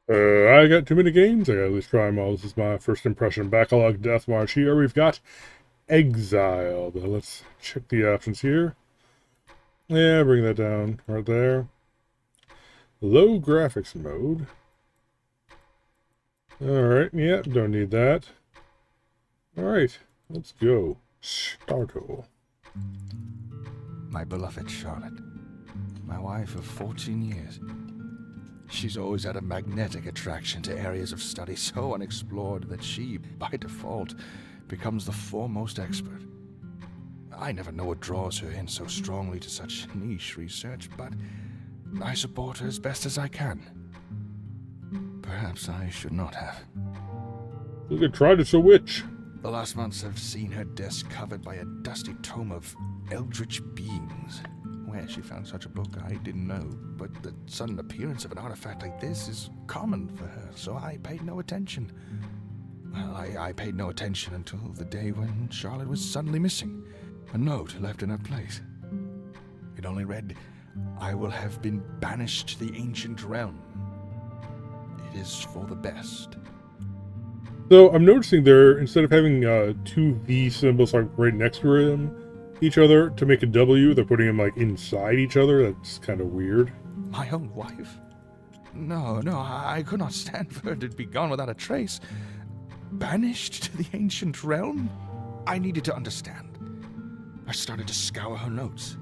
I got too many games. I gotta at least try them all. This is my first impression backlog death march here. We've got Exiled. Let's check the options here. Yeah, bring that down right there. Low graphics mode. Alright, yeah, don't need that. Alright, let's go. Starto. My beloved Charlotte, my wife of 14 years. She's always had a magnetic attraction to areas of study so unexplored that she, by default, becomes the foremost expert. I never know what draws her in so strongly to such niche research, but I support her as best as I can. Perhaps I should not have. Look at Try to Witch. The last months have seen her desk covered by a dusty tome of eldritch beings. Where she found such a book, I didn't know, but the sudden appearance of an artifact like this is common for her, so I paid no attention. Well, I paid no attention until the day when Charlotte was suddenly missing. A note left in her place. It only read, "I will have been banished to the ancient realm. It is for the best." So I'm noticing there, instead of having two V symbols like right next to each other to make a W, they're putting them like inside each other. That's kind of weird. My own wife? No, I could not stand for her to be gone without a trace. Banished to the ancient realm? I needed to understand. I started to scour her notes.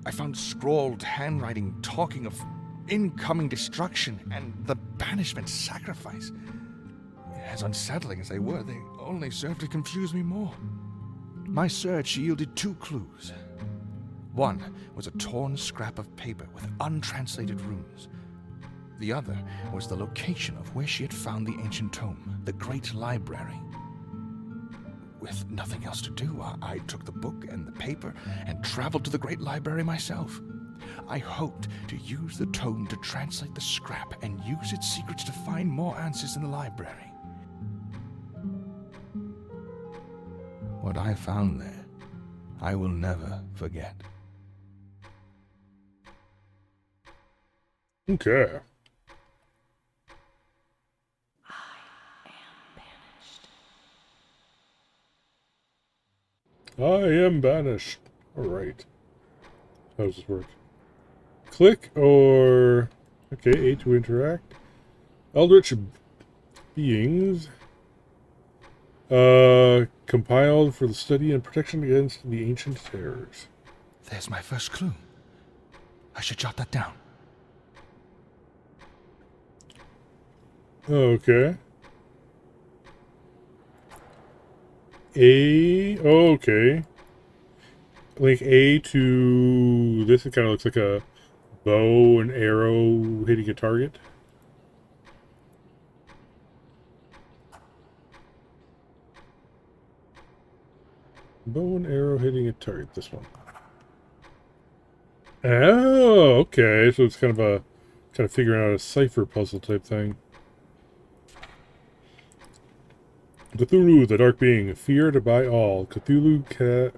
I found scrawled handwriting talking of incoming destruction and the banishment sacrifice. As unsettling as they were, they only served to confuse me more. My search yielded two clues. One was a torn scrap of paper with untranslated runes. The other was the location of where she had found the ancient tome, the Great Library. With nothing else to do, I took the book and the paper and traveled to the Great Library myself. I hoped to use the tome to translate the scrap and use its secrets to find more answers in the library. What I found there, I will never forget. Okay. I am banished. Alright. How does this work? Click or... Okay, A to interact. Eldritch beings. Compiled for the study and protection against the ancient terrors. There's my first clue. I should jot that down. Okay. Okay. Link A to this. It kind of looks like a bow and arrow hitting a target. Bow and arrow hitting a target. This one. Oh, okay. So it's kind of figuring out a cipher puzzle type thing. Cthulhu, the dark being, feared by all. Cthulhu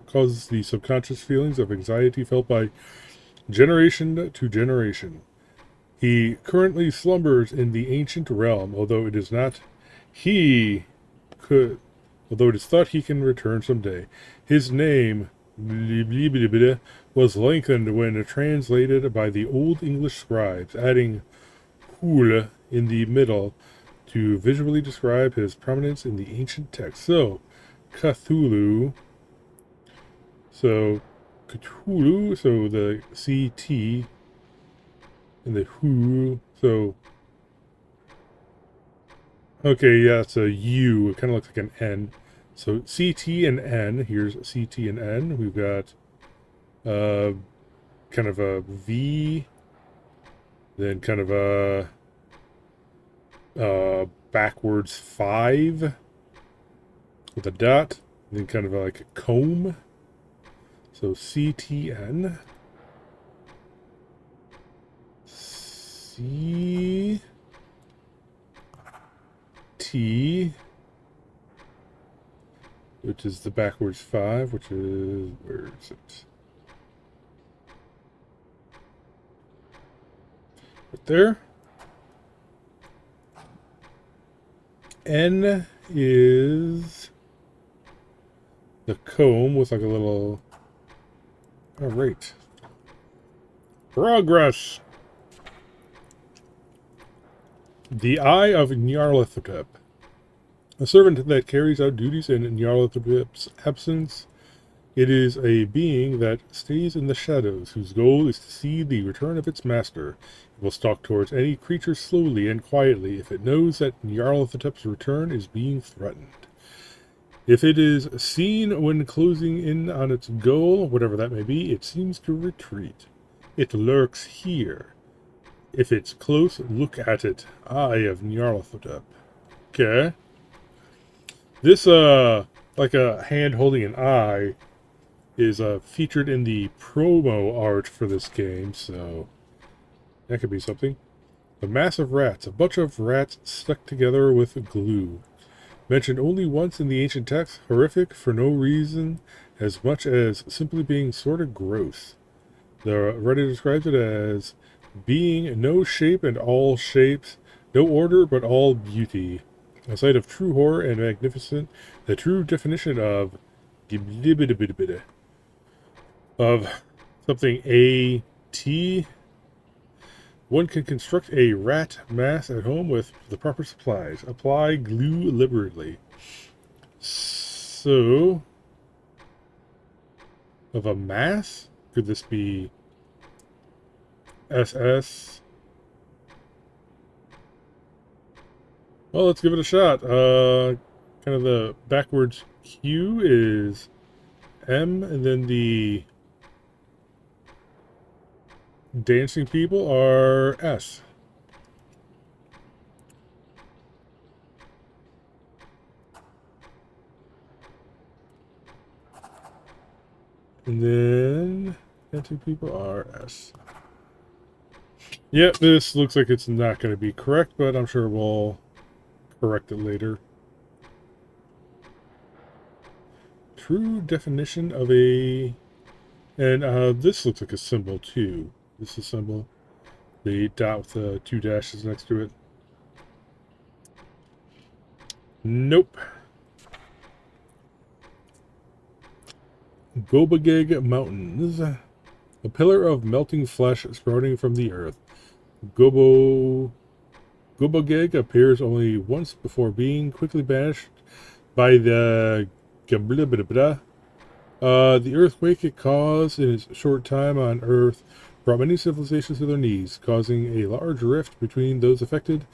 causes the subconscious feelings of anxiety felt by generation to generation. He currently slumbers in the ancient realm, although it is thought he can return someday. His name was lengthened when translated by the Old English scribes, adding hul in the middle to visually describe his prominence in the ancient text. So, Cthulhu. So the CT and the who. So, okay, yeah, it's a U. It kind of looks like an N. So CT and N. Here's CT and N. We've got kind of a V. Then kind of a backwards 5 with a dot, and then kind of like a comb. So CTN, CT, which is the backwards 5, which is, where is it? Right there. N is the comb with like a little... All right. Progress. The Eye of Nyarlathotep. A servant that carries out duties in Nyarlathotep's absence. It is a being that stays in the shadows, whose goal is to see the return of its master. It will stalk towards any creature slowly and quietly if it knows that Nyarlathotep's return is being threatened. If it is seen when closing in on its goal, whatever that may be, it seems to retreat. It lurks here. If it's close, look at it. Eye of Nyarlathotep. Okay. This, like a hand holding an eye, is featured in the promo art for this game, so that could be something. A mass of rats. A bunch of rats stuck together with glue. Mentioned only once in the ancient text, horrific for no reason as much as simply being sort of gross. The Reddit describes it as being no shape and all shapes, no order but all beauty. A sight of true horror and magnificent, the true definition of something A-T. One can construct a rat mass at home with the proper supplies. Apply glue liberally. So, of a mass? Could this be SS? Well, let's give it a shot. Kind of the backwards Q is M, and then the dancing people are S. And then dancing people are S. Yep, this looks like it's not going to be correct, but I'm sure we'll correct it later. True definition of a... And this looks like a symbol too. This is a symbol. The dot with the two dashes next to it. Nope. Gobageg Mountains. A pillar of melting flesh sprouting from the earth. Gobageg appears only once before being quickly banished by the the earthquake it caused in its short time on Earth brought many civilizations to their knees, causing a large rift between those affected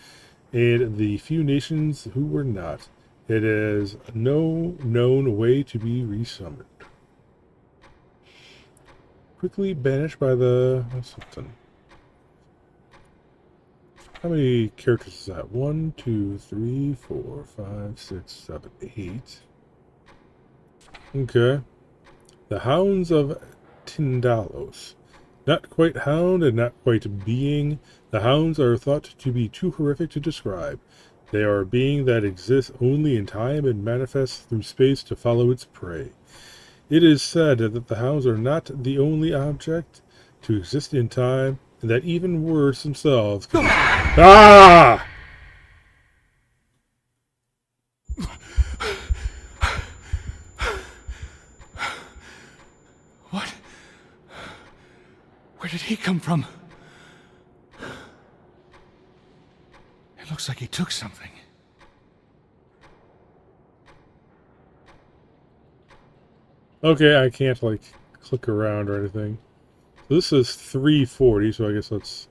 and the few nations who were not. It has no known way to be resummoned. Quickly banished by the... something. How many characters is that? 1, 2, 3, 4, 5, 6, 7, 8. Okay. The Hounds of Tindalos. Not quite hound and not quite being. The hounds are thought to be too horrific to describe. They are a being that exists only in time and manifests through space to follow its prey. It is said that the hounds are not the only object to exist in time, and that even words themselves can... Ah! What? Where did he come from? It looks like he took something. Okay, I can't, like, click around or anything. So this is 340, so I guess let's...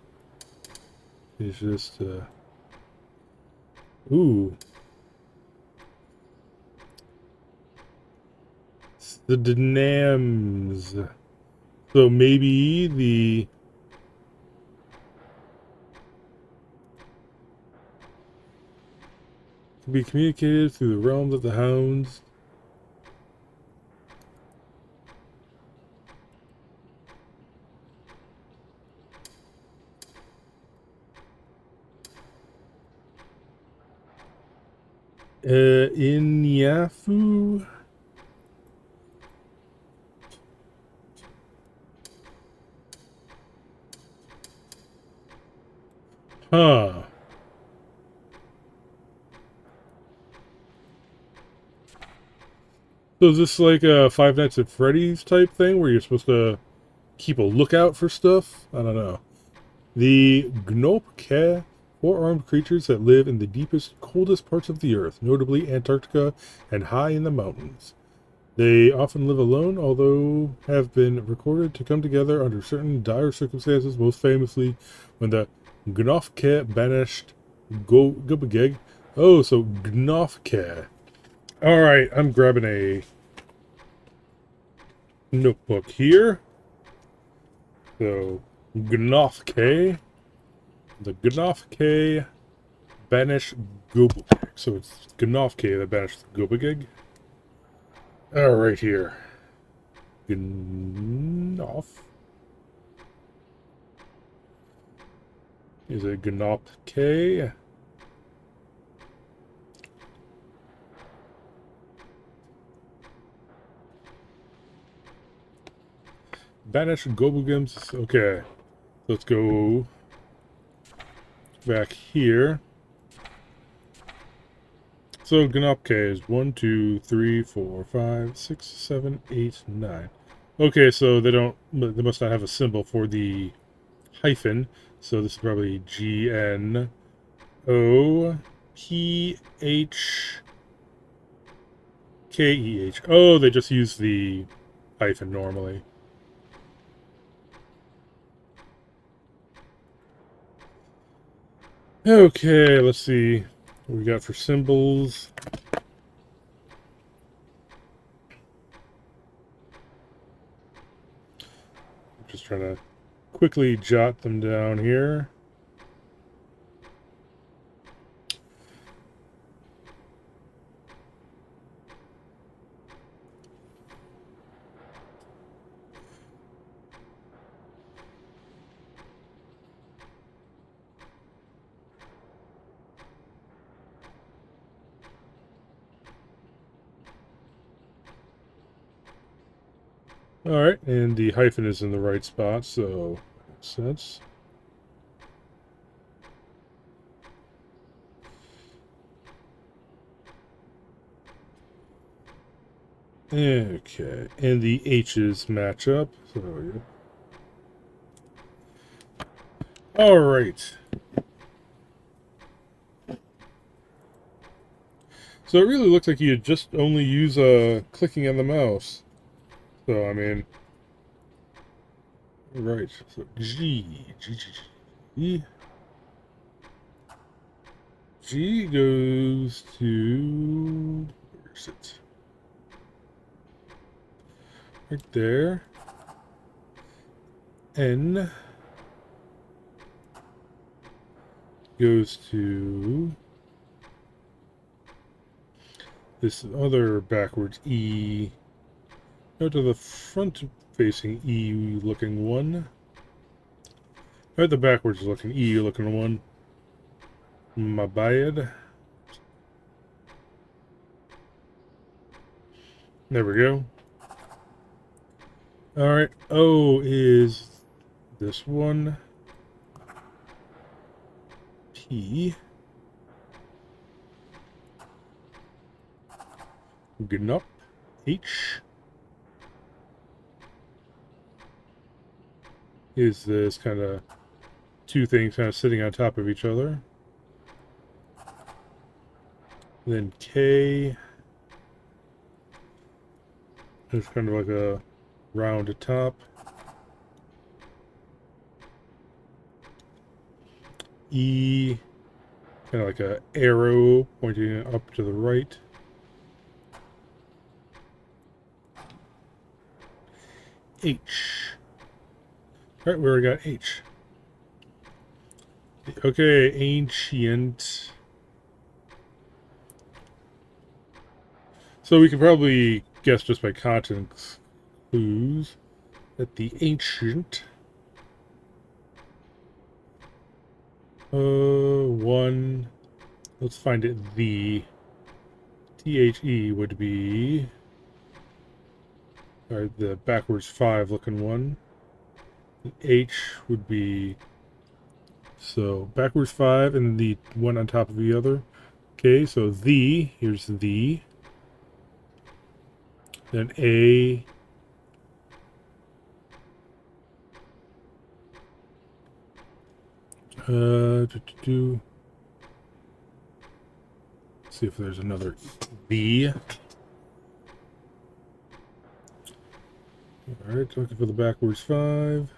It's just, Ooh. The Dynams. So maybe the... Can be communicated through the realms of the hounds. In Yafu. Huh. So is this like a Five Nights at Freddy's type thing where you're supposed to keep a lookout for stuff? I don't know. The Gnopke, four-armed creatures that live in the deepest, coldest parts of the earth, notably Antarctica and high in the mountains. They often live alone, although have been recorded to come together under certain dire circumstances, most famously when the Gnofke banished Gubageg. Oh, so Gnofke. Alright, I'm grabbing a notebook here. So, Gnofke. The Gnofke banish Gubageg. So it's Gnofke that banished Gubageg. Alright here. Gnof. Is it Gnopke? Banish Gobugims. Okay. Let's go back here. So Gnopke is 1, 2, 3, 4, 5, 6, 7, 8, 9. Okay, so they must not have a symbol for the hyphen. So this is probably GNOPH. KEH. Oh, they just use the hyphen normally. Okay, let's see what we got for symbols. Just trying to quickly jot them down here. Alright, and the hyphen is in the right spot, so makes sense. Okay, and the H's match up. So, yeah. Alright. So it really looks like you just only use clicking on the mouse. So, I mean... Right, so G. G goes to... Where's it? Right there. N goes to this other backwards E. Go to the front facing E looking one. Or the backwards looking E looking one. My bad. There we go. Alright, O is this one. P. Gnup. H. Is this kind of two things kind of sitting on top of each other. Then K. It's kind of like a round top. E, kind of like a arrow pointing up to the right. H. All right, we already got H. Okay, ancient. So we could probably guess just by context clues that the ancient one, let's find it. The THE would be the backwards 5 looking one. The H would be so backwards 5 and the one on top of the other. Okay, so here's the Then A. Do. See if there's another B. Alright, looking for the backwards 5.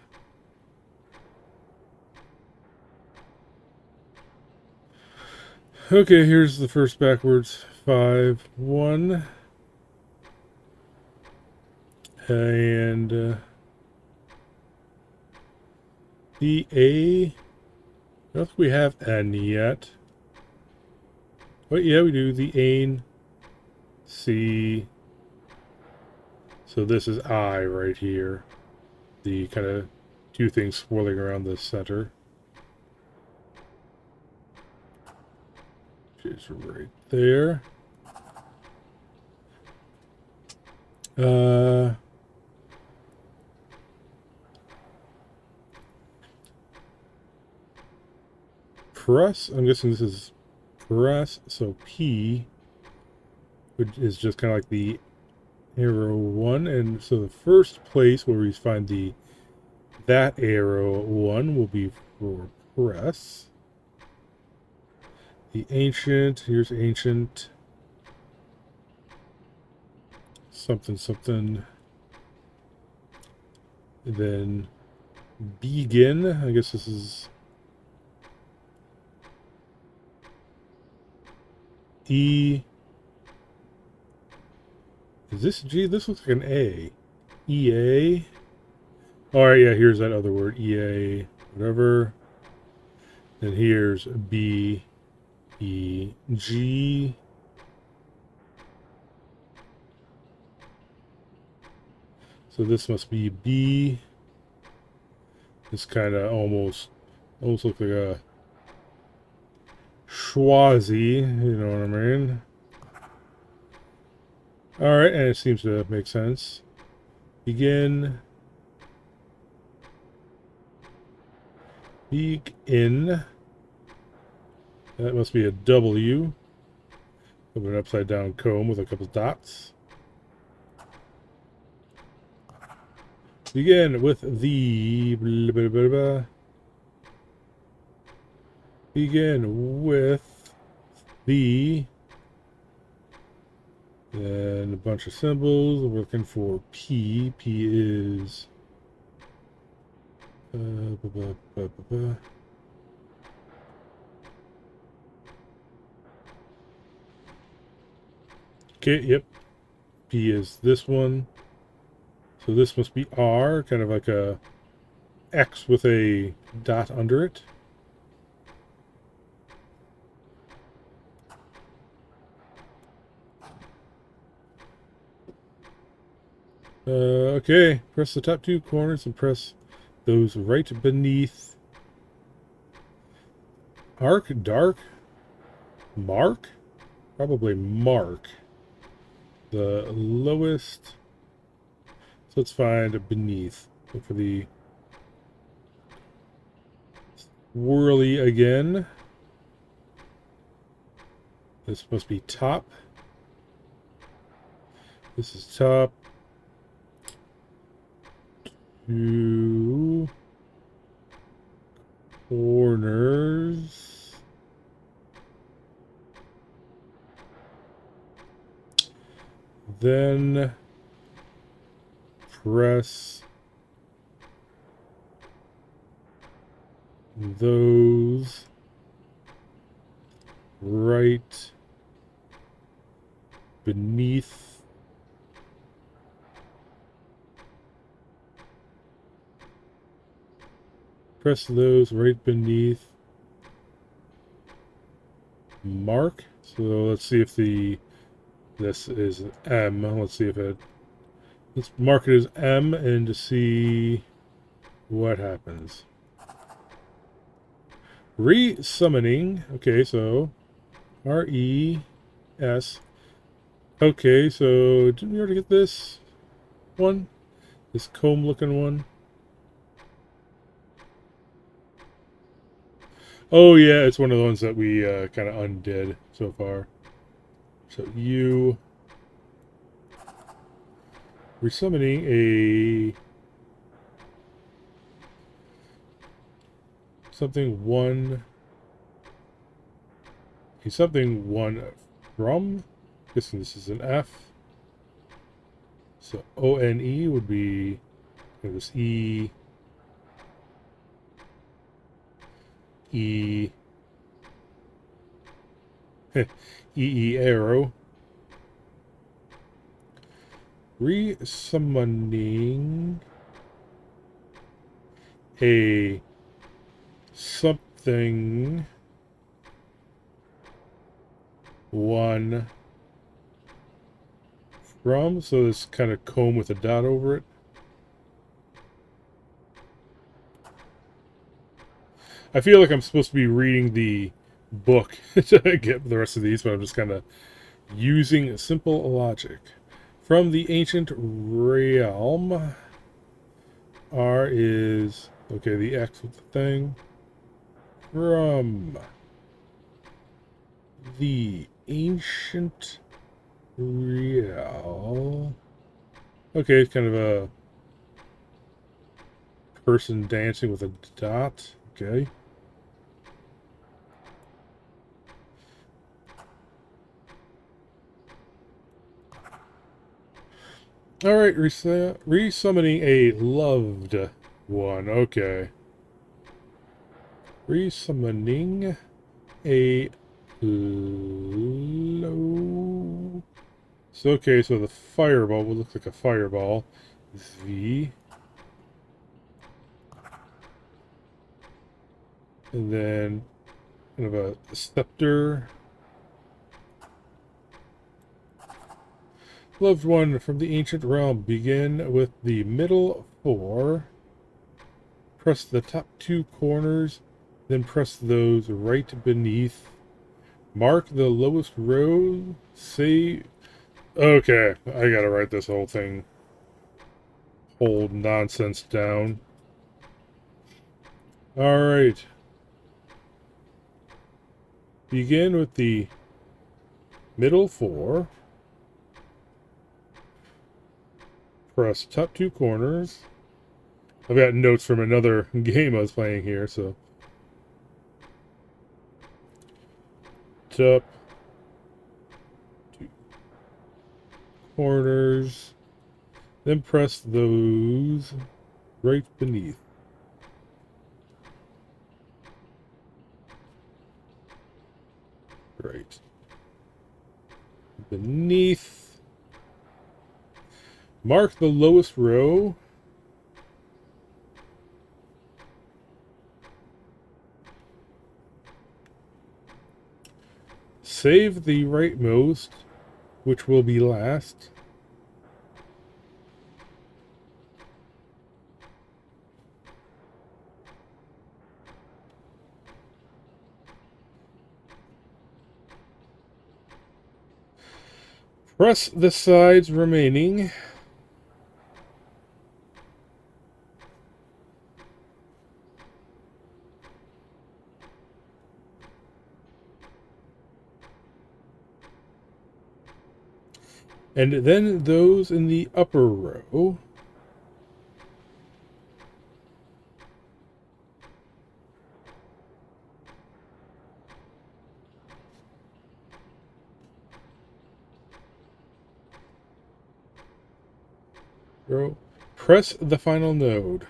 Okay, here's the first backwards 5, 1. And the A. I don't think we have N yet. But yeah, we do. The Ain C. So this is I right here. The kind of two things swirling around the center. Which is right there. Press. I'm guessing this is press. So P, which is just kind of like the arrow 1. And so the first place where we find that arrow 1 will be for press. The ancient. Here's ancient. Something, something. And then begin. I guess this is E. Is this G? This looks like an A. EA. Alright, yeah, here's that other word. EA. Whatever. And here's B. E. G. So this must be B. This kind of almost looks like a schwazi, you know what I mean? Alright, and it seems to make sense. Begin. Begin. That must be a W. Of an upside down comb with a couple dots. Begin with the blah, blah, blah, blah. Begin with the, and a bunch of symbols. We're looking for P. P is blah, blah, blah, blah. Okay, yep. P is this one. So this must be R, kind of like a X with a dot under it. Okay, press the top two corners and press those right beneath. Arc, dark, mark? Probably mark. The lowest. So let's find beneath. Look for the whirly again. This must be top. This is top. 2 corners. Then press those right beneath. Press those right beneath mark. So let's see if this is M. Let's see if let's mark it as M and to see what happens. Re-summoning. Okay, so R-E-S. Okay, so didn't we already get this one? This comb looking one? Oh yeah, it's one of the ones that we kind of undid so far. So U. Resummoning a something one from. Guessing this is an F. So ONE would be this E arrow. Resummoning a something one from, so this kind of comb with a dot over it. I feel like I'm supposed to be reading the book to get the rest of these, but I'm just kind of using simple logic. From the ancient realm, R is, okay, the X with the thing. From the ancient realm. Okay, it's kind of a person dancing with a dot. Okay. Alright, resummoning a loved one. Okay. Resummoning a low. So, okay, so the fireball will look like a fireball. V. And then kind of a scepter. Loved one from the ancient realm. Begin with the middle 4. Press the top 2 corners. Then press those right beneath. Mark the lowest row. Say... Okay, I gotta write this whole thing. Whole nonsense down. Alright. Begin with the middle 4. Press top 2 corners. I've got notes from another game I was playing here, so. Top 2 corners. Then press those right beneath. Right. Beneath. Mark the lowest row. Save the rightmost, which will be last. Press the sides remaining. And then those in the upper row. Press the final node.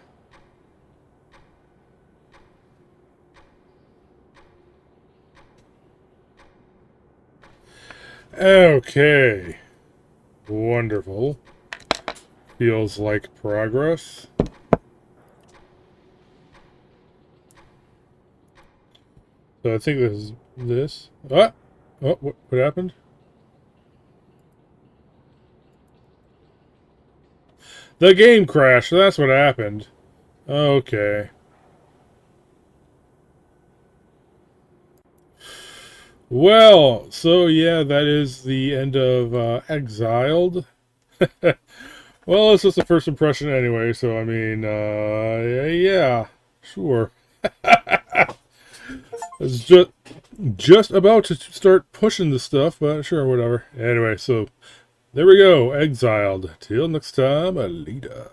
Okay. Wonderful. Feels like progress. So I think this is this. Ah! Oh, what happened? The game crashed. That's what happened. Okay. Well, so yeah, that is the end of Exiled. Well, it's just a first impression anyway, so I mean, yeah, sure. It's just about to start pushing the stuff, but sure, whatever. Anyway, so There we go. Exiled. Till next time, later.